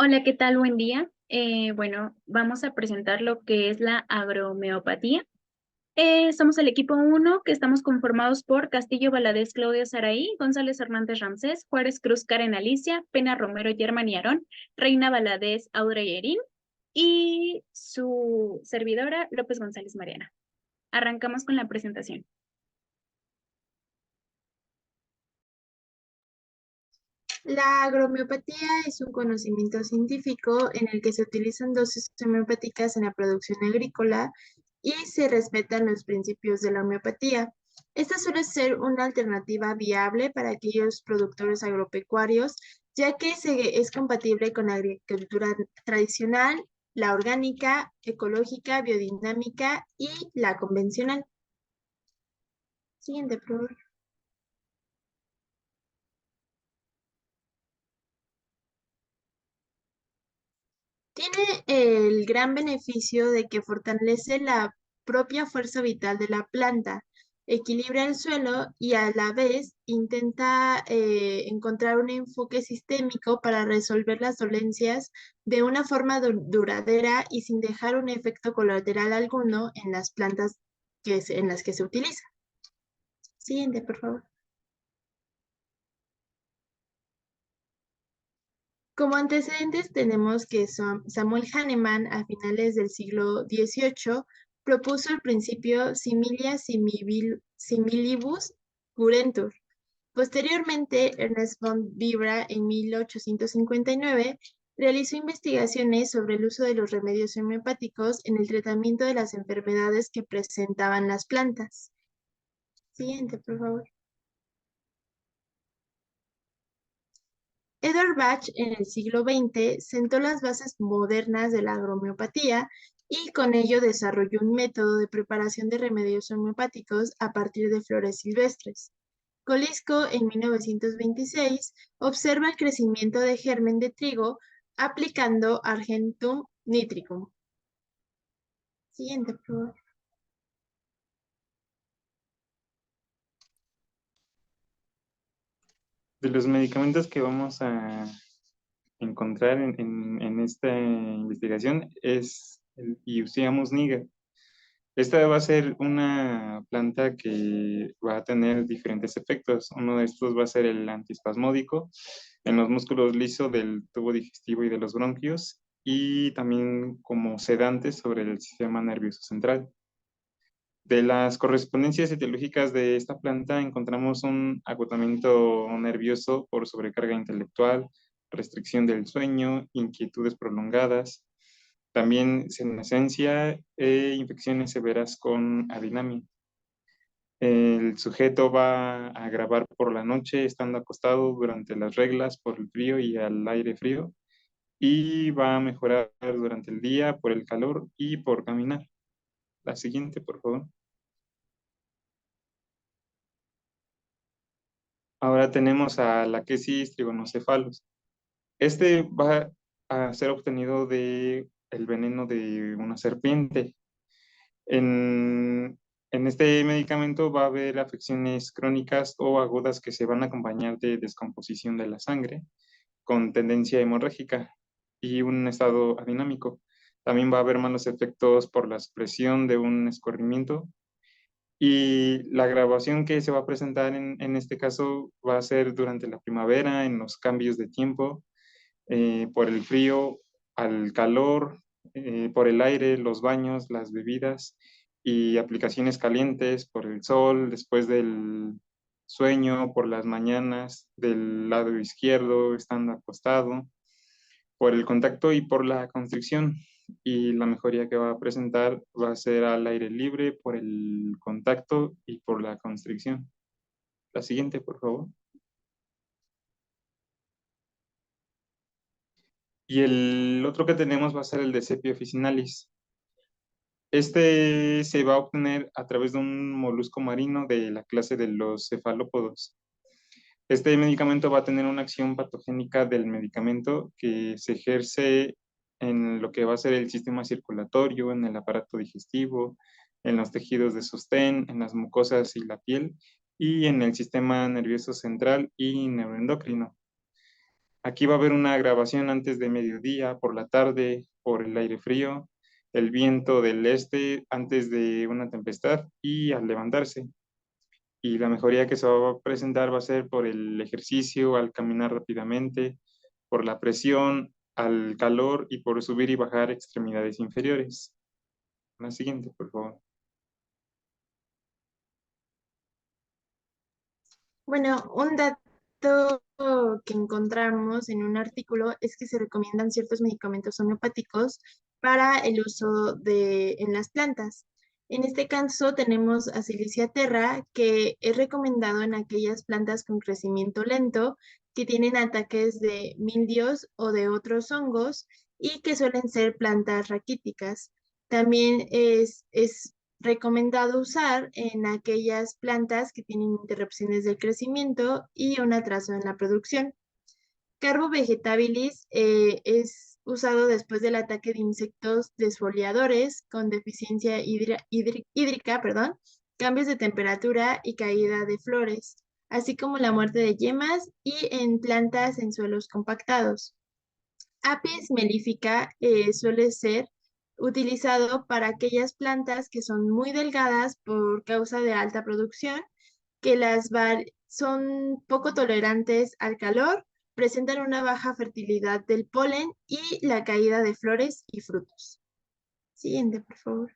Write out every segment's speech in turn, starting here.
Hola, ¿qué tal? Buen día. Bueno, vamos a presentar lo que es la agromeopatía. Somos el equipo uno, que estamos conformados por Castillo Valadez Claudio Saraí, González Hernández Ramsés, Juárez Cruz Karen Alicia, Pena Romero Germán y Aarón, Reina Valadez Audrey Yerín y su servidora López González Mariana. Arrancamos con la presentación. La agromeopatía es un conocimiento científico en el que se utilizan dosis homeopáticas en la producción agrícola y se respetan los principios de la homeopatía. Esta suele ser una alternativa viable para aquellos productores agropecuarios, ya que es compatible con la agricultura tradicional, la orgánica, ecológica, biodinámica y la convencional. Siguiente, por favor. Tiene el gran beneficio de que fortalece la propia fuerza vital de la planta, equilibra el suelo y a la vez intenta encontrar un enfoque sistémico para resolver las dolencias de una forma duradera y sin dejar un efecto colateral alguno en las plantas en las que se utiliza. Siguiente, por favor. Como antecedentes tenemos que Samuel Hahnemann a finales del siglo XVIII propuso el principio similia similibus curentur. Posteriormente, Ernest von Vibra en 1859 realizó investigaciones sobre el uso de los remedios homeopáticos en el tratamiento de las enfermedades que presentaban las plantas. Siguiente, por favor. Edward Bach en el siglo XX sentó las bases modernas de la agromeopatía y con ello desarrolló un método de preparación de remedios homeopáticos a partir de flores silvestres. Colisco en 1926 observa el crecimiento de germen de trigo aplicando Argentum nitricum. Siguiente, por favor. De los medicamentos que vamos a encontrar en esta investigación es el Euceamus niger. Esta va a ser una planta que va a tener diferentes efectos. Uno de estos va a ser el antiespasmódico en los músculos lisos del tubo digestivo y de los bronquios, y también como sedante sobre el sistema nervioso central. De las correspondencias etiológicas de esta planta encontramos un agotamiento nervioso por sobrecarga intelectual, restricción del sueño, inquietudes prolongadas, también senescencia e infecciones severas con adinamia. El sujeto va a agravar por la noche estando acostado durante las reglas por el frío y al aire frío, y va a mejorar durante el día por el calor y por caminar. La siguiente, por favor. Ahora tenemos a la Lachesis trigonocephalus. Este va a ser obtenido de el veneno de una serpiente. En este medicamento va a haber afecciones crónicas o agudas que se van a acompañar de descomposición de la sangre con tendencia hemorrágica y un estado adinámico. También va a haber malos efectos por la expresión de un escurrimiento, y la grabación que se va a presentar en este caso va a ser durante la primavera, en los cambios de tiempo, por el frío al calor, por el aire, los baños, las bebidas y aplicaciones calientes, por el sol, después del sueño, por las mañanas, del lado izquierdo, estando acostado, por el contacto y por la constricción. Y la mejoría que va a presentar va a ser al aire libre, por el contacto y por la constricción. La siguiente, por favor. Y el otro que tenemos va a ser el de Sepia officinalis. Este se va a obtener a través de un molusco marino de la clase de los cefalópodos. Este medicamento va a tener una acción patogénica del medicamento que se ejerce en lo que va a ser el sistema circulatorio, en el aparato digestivo, en los tejidos de sostén, en las mucosas y la piel, y en el sistema nervioso central y neuroendocrino. Aquí va a haber una grabación antes de mediodía, por la tarde, por el aire frío, el viento del este antes de una tempestad y al levantarse. Y la mejoría que se va a presentar va a ser por el ejercicio, al caminar rápidamente, por la presión, al calor y por subir y bajar extremidades inferiores. La siguiente, por favor. Bueno, un dato que encontramos en un artículo es que se recomiendan ciertos medicamentos homeopáticos para el uso en las plantas. En este caso tenemos a Silicia terra, que es recomendado en aquellas plantas con crecimiento lento que tienen ataques de mildios o de otros hongos y que suelen ser plantas raquíticas. También es recomendado usar en aquellas plantas que tienen interrupciones del crecimiento y un atraso en la producción. Carbo vegetabilis es usado después del ataque de insectos desfoliadores con deficiencia hídrica, perdón, cambios de temperatura y caída de flores, así como la muerte de yemas y en plantas en suelos compactados. Apis mellifera suele ser utilizado para aquellas plantas que son muy delgadas por causa de alta producción, que son poco tolerantes al calor, presentan una baja fertilidad del polen y la caída de flores y frutos. Siguiente, por favor.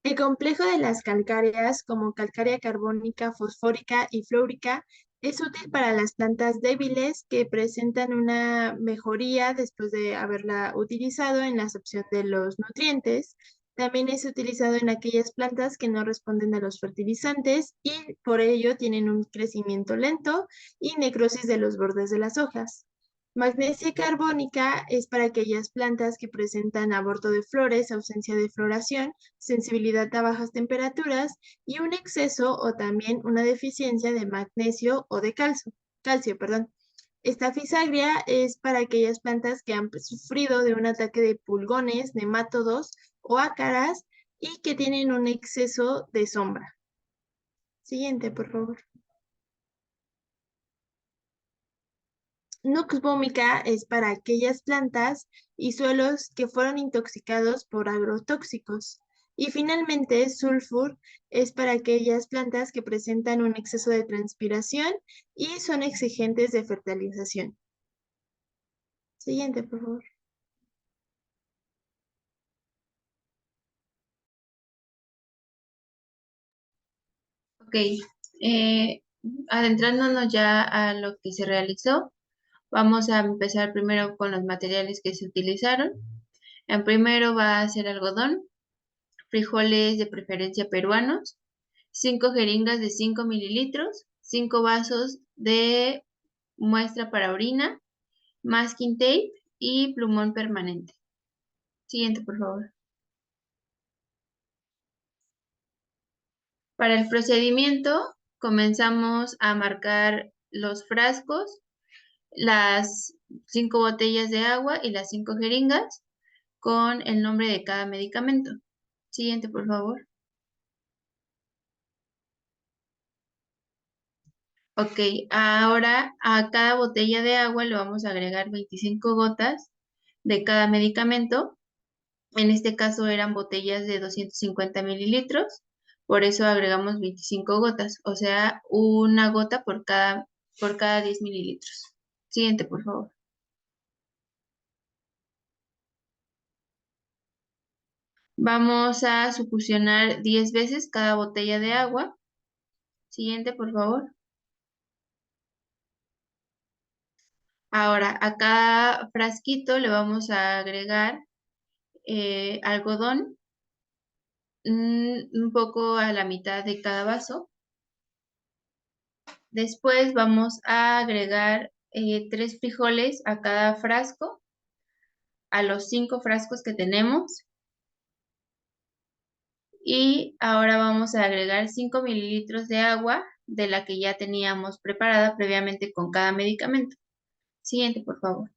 El complejo de las calcáreas, como calcárea carbónica, fosfórica y flúorica, es útil para las plantas débiles que presentan una mejoría después de haberla utilizado en la absorción de los nutrientes. También es utilizado en aquellas plantas que no responden a los fertilizantes y por ello tienen un crecimiento lento y necrosis de los bordes de las hojas. Magnesia carbónica es para aquellas plantas que presentan aborto de flores, ausencia de floración, sensibilidad a bajas temperaturas y un exceso o también una deficiencia de magnesio o de calcio, perdón. Esta fisagria es para aquellas plantas que han sufrido de un ataque de pulgones, nemátodos o ácaras y que tienen un exceso de sombra. Siguiente, por favor. Nux vomica es para aquellas plantas y suelos que fueron intoxicados por agrotóxicos. Y finalmente, sulfur es para aquellas plantas que presentan un exceso de transpiración y son exigentes de fertilización. Siguiente, por favor. Ok, adentrándonos ya a lo que se realizó, vamos a empezar primero con los materiales que se utilizaron. En primero va a ser algodón, frijoles de preferencia peruanos, 5 jeringas de 5 mililitros, 5 vasos de muestra para orina, masking tape y plumón permanente. Siguiente, por favor. Para el procedimiento, comenzamos a marcar los frascos, las 5 botellas de agua y las 5 jeringas con el nombre de cada medicamento. Siguiente, por favor. Ok, ahora a cada botella de agua le vamos a agregar 25 gotas de cada medicamento. En este caso eran botellas de 250 mililitros, por eso agregamos 25 gotas, o sea, una gota por cada 10 mililitros. Siguiente, por favor. Vamos a succionar 10 veces cada botella de agua. Siguiente, por favor. Ahora, a cada frasquito le vamos a agregar algodón, un poco a la mitad de cada vaso. Después vamos a agregar 3 frijoles a cada frasco, a los 5 frascos que tenemos. Y ahora vamos a agregar 5 mililitros de agua de la que ya teníamos preparada previamente con cada medicamento. Siguiente, por favor.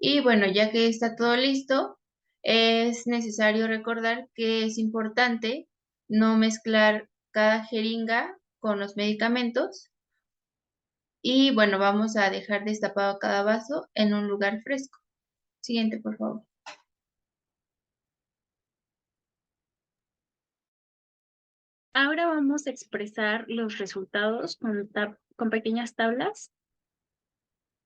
Y bueno, ya que está todo listo, es necesario recordar que es importante no mezclar cada jeringa con los medicamentos. Y bueno, vamos a dejar destapado cada vaso en un lugar fresco. Siguiente, por favor. Ahora vamos a expresar los resultados con pequeñas tablas.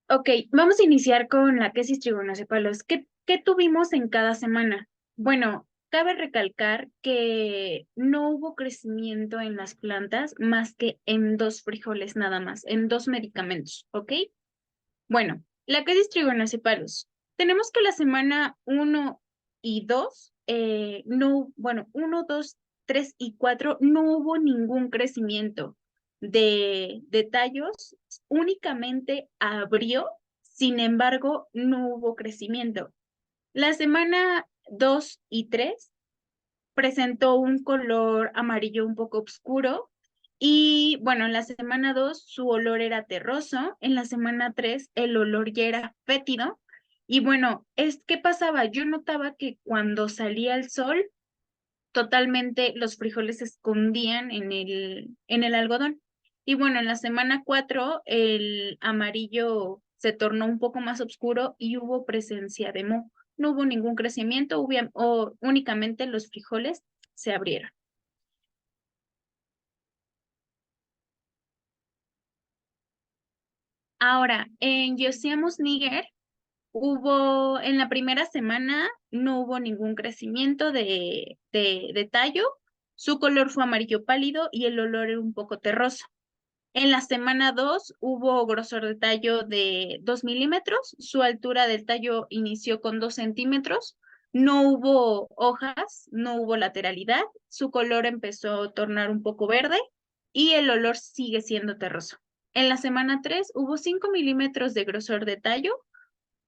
Ok, vamos a iniciar con la quesis trigonocepalos. ¿Qué tuvimos en cada semana? Bueno, cabe recalcar que no hubo crecimiento en las plantas más que en 2 frijoles nada más, en 2 medicamentos, ¿ok? Bueno, la quesis trigonocepalos. Tenemos que la semana 1 y 2, no, bueno, 1, 2, 3 y 4 no hubo ningún crecimiento de tallos, únicamente abrió, sin embargo, no hubo crecimiento. La semana 2 y 3 presentó un color amarillo un poco oscuro y bueno, en la semana 2 su olor era terroso, en la semana 3 el olor ya era fétido y bueno, ¿qué pasaba? Yo notaba que cuando salía el sol, totalmente los frijoles se escondían en el algodón. Y bueno, en la semana 4 el amarillo se tornó un poco más oscuro y hubo presencia de moho. No hubo ningún crecimiento, únicamente los frijoles se abrieron. Ahora, en Josiamus niger, en la primera semana no hubo ningún crecimiento de tallo, su color fue amarillo pálido y el olor era un poco terroso. En la semana 2 hubo grosor de tallo de 2 milímetros, su altura del tallo inició con 2 centímetros, no hubo hojas, no hubo lateralidad, su color empezó a tornar un poco verde y el olor sigue siendo terroso. En la semana 3 hubo 5 milímetros de grosor de tallo,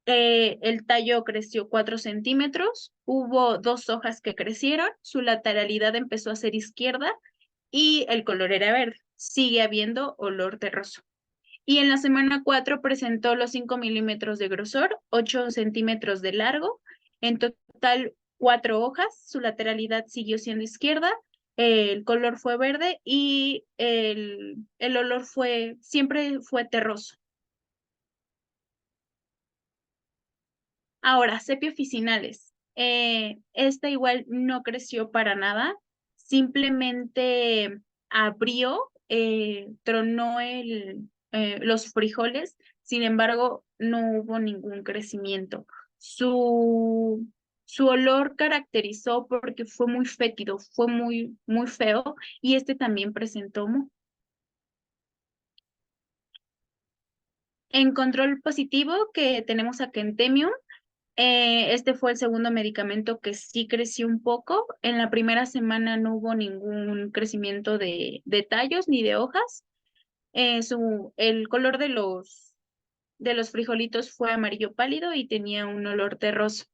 el tallo creció 4 centímetros, hubo 2 hojas que crecieron, su lateralidad empezó a ser izquierda y el color era verde. Sigue habiendo olor terroso. Y en la semana 4 presentó los 5 milímetros de grosor, 8 centímetros de largo, en total 4 hojas, su lateralidad siguió siendo izquierda, el color fue verde y el olor siempre fue terroso. Ahora, sepia officinales. Esta igual no creció para nada, simplemente abrió, tronó los frijoles, sin embargo, no hubo ningún crecimiento. Su olor caracterizó porque fue muy fétido, fue muy, muy feo, y este también presentó moho. En control positivo, que tenemos a Kentemium. Este fue el segundo medicamento que sí creció un poco. En la primera semana no hubo ningún crecimiento de tallos ni de hojas. El color de los frijolitos fue amarillo pálido y tenía un olor terroso.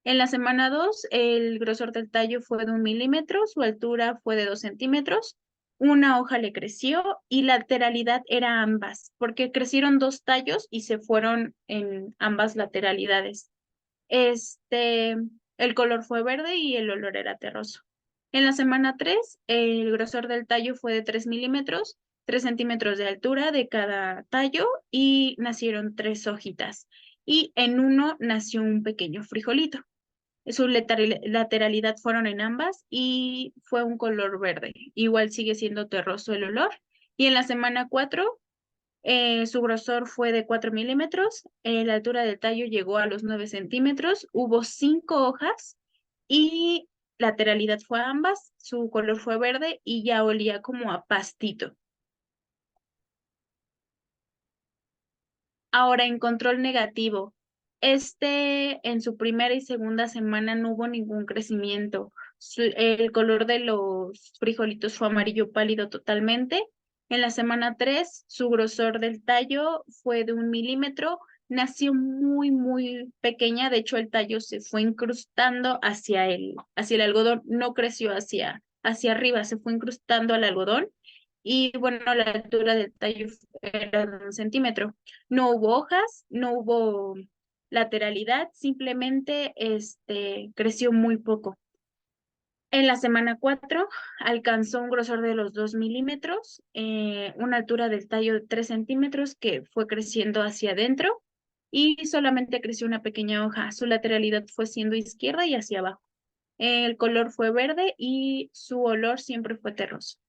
En la semana 2, el grosor del tallo fue de 1 milímetro, su altura fue de 2 centímetros, una hoja le creció y la lateralidad era ambas, porque crecieron 2 tallos y se fueron en ambas lateralidades. El color fue verde y el olor era terroso. En la semana 3, el grosor del tallo fue de 3 milímetros, 3 centímetros de altura de cada tallo y nacieron 3 hojitas. Y en uno nació un pequeño frijolito. Su lateralidad fueron en ambas y fue un color verde. Igual sigue siendo terroso el olor. Y en la semana 4, su grosor fue de 4 milímetros, la altura del tallo llegó a los 9 centímetros, hubo 5 hojas y lateralidad fue a ambas, su color fue verde y ya olía como a pastito. Ahora, en control negativo, en su primera y segunda semana no hubo ningún crecimiento. El color de los frijolitos fue amarillo pálido totalmente. En la semana 3, su grosor del tallo fue de 1 milímetro. Nació muy, muy pequeña. De hecho, el tallo se fue incrustando hacia el algodón. No creció hacia arriba, se fue incrustando al algodón. Y bueno, la altura del tallo era de 1 centímetro. No hubo hojas, no hubo lateralidad, simplemente creció muy poco. En la semana 4 alcanzó un grosor de los 2 milímetros, una altura del tallo de 3 centímetros que fue creciendo hacia adentro y solamente creció una pequeña hoja. Su lateralidad fue siendo izquierda y hacia abajo. El color fue verde y su olor siempre fue terroso.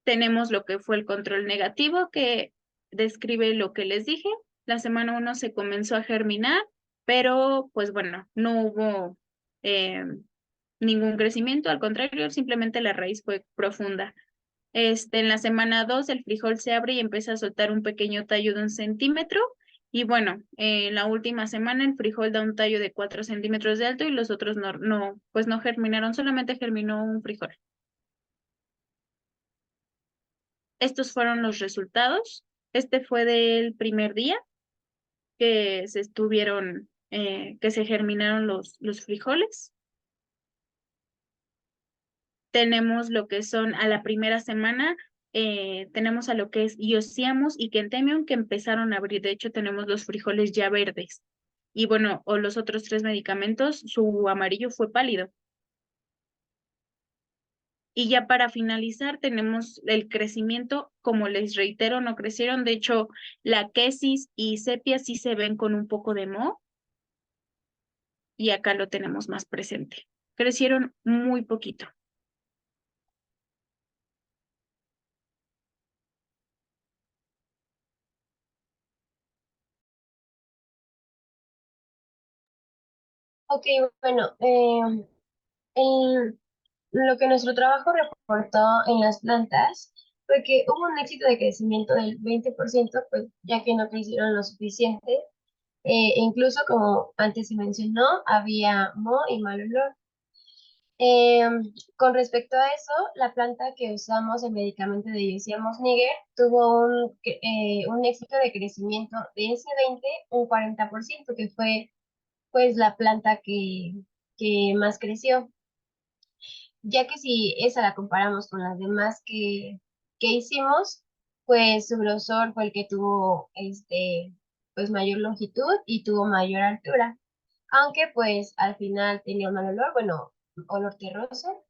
Tenemos lo que fue el control negativo, que describe lo que les dije. La semana 1 se comenzó a germinar, pero pues bueno, no hubo ningún crecimiento, al contrario, simplemente la raíz fue profunda. En la semana 2 el frijol se abre y empieza a soltar un pequeño tallo de 1 centímetro. Y bueno, en la última semana el frijol da un tallo de 4 centímetros de alto y los otros pues no germinaron, solamente germinó un frijol. Estos fueron los resultados. Este fue del primer día que que se germinaron los frijoles. Tenemos lo que son a la primera semana, tenemos a lo que es Iociamos y Quentemium que empezaron a abrir. De hecho, tenemos los frijoles ya verdes. Y bueno, o los otros 3 medicamentos, su amarillo fue pálido. Y ya para finalizar, tenemos el crecimiento, como les reitero, no crecieron. De hecho, la quesis y sepia sí se ven con un poco de moho. Y acá lo tenemos más presente. Crecieron muy poquito. Ok, bueno, lo que nuestro trabajo reportó en las plantas fue que hubo un éxito de crecimiento del 20%, pues ya que no crecieron lo suficiente. Incluso, como antes se mencionó, había moho y mal olor. Con respecto a eso, la planta que usamos, el medicamento de Yosiamos Níger, tuvo un éxito de crecimiento de ese 20, un 40%, que fue pues la planta que más creció, ya que si esa la comparamos con las demás que hicimos, pues su grosor fue el que tuvo pues mayor longitud y tuvo mayor altura, aunque pues al final tenía un mal olor, bueno, olor terroso.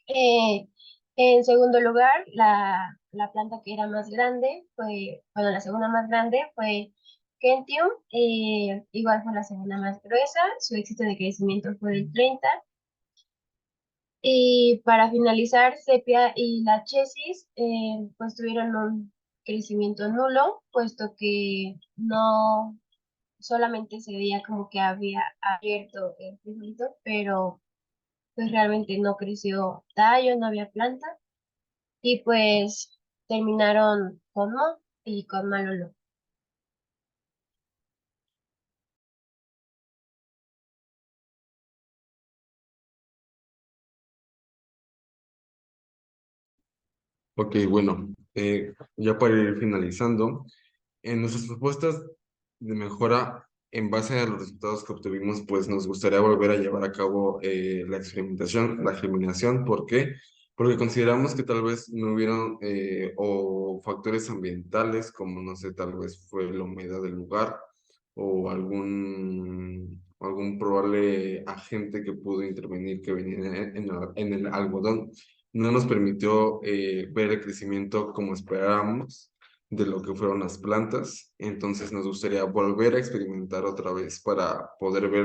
Eh, en segundo lugar, la planta que era más grande fue, bueno, la segunda más grande fue Gentium, igual fue la segunda más gruesa, su éxito de crecimiento fue del 30. Y para finalizar, Sepia y la Chesis pues tuvieron un crecimiento nulo, puesto que no solamente se veía como que había abierto el frijolito, pero pues realmente no creció tallo, no había planta, y pues terminaron con moho y con mal olor. Ok, bueno, ya para ir finalizando, en nuestras propuestas de mejora en base a los resultados que obtuvimos, pues nos gustaría volver a llevar a cabo la experimentación, la germinación. ¿Por qué? Porque consideramos que tal vez no hubieron o factores ambientales, como no sé, tal vez fue la humedad del lugar o algún probable agente que pudo intervenir que venía en el algodón. No nos permitió ver el crecimiento como esperábamos de lo que fueron las plantas. Entonces nos gustaría volver a experimentar otra vez para poder ver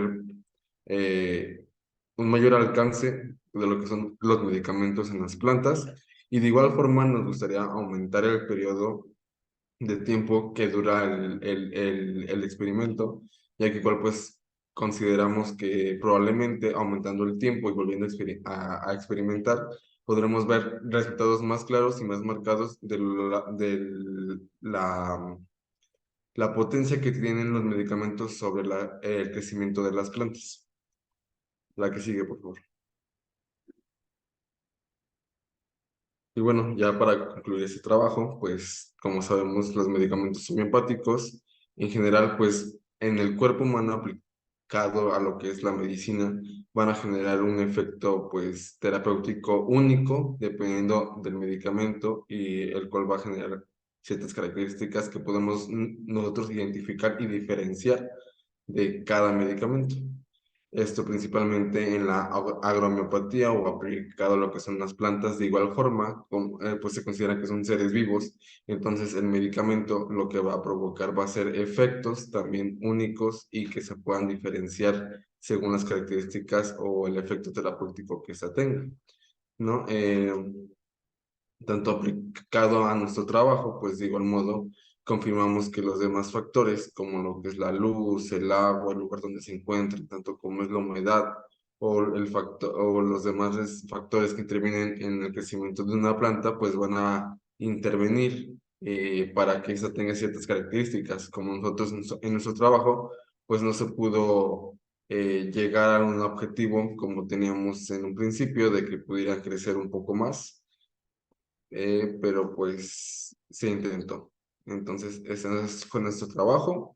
un mayor alcance de lo que son los medicamentos en las plantas. Y de igual forma nos gustaría aumentar el periodo de tiempo que dura el experimento, ya que cual pues consideramos que probablemente aumentando el tiempo y volviendo a experimentar, podremos ver resultados más claros y más marcados la potencia que tienen los medicamentos sobre el crecimiento de las plantas. La que sigue, por favor. Y bueno, ya para concluir este trabajo, pues como sabemos, los medicamentos homeopáticos, en general, pues en el cuerpo humano aplicado a lo que es la medicina, van a generar un efecto pues terapéutico único, dependiendo del medicamento, y el cual va a generar ciertas características que podemos nosotros identificar y diferenciar de cada medicamento. Esto principalmente en la agromeopatía o aplicado a lo que son las plantas, de igual forma, pues se considera que son seres vivos, entonces el medicamento lo que va a provocar va a ser efectos también únicos y que se puedan diferenciar según las características o el efecto terapéutico que ésta tenga, ¿no? Tanto aplicado a nuestro trabajo, pues de igual modo confirmamos que los demás factores, como lo que es la luz, el agua, el lugar donde se encuentran, tanto como es la humedad o el factor o los demás factores que intervienen en el crecimiento de una planta, pues van a intervenir para que esta tenga ciertas características. Como nosotros en nuestro trabajo, pues no se pudo llegar a un objetivo como teníamos en un principio de que pudiera crecer un poco más, pero pues se intentó. Entonces, fue nuestro trabajo,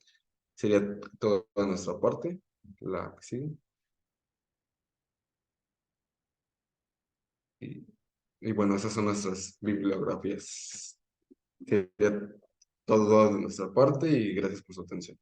sería toda nuestra parte, la que sigue. Y, y bueno, esas son nuestras bibliografías. Sería todo de nuestra parte y gracias por su atención.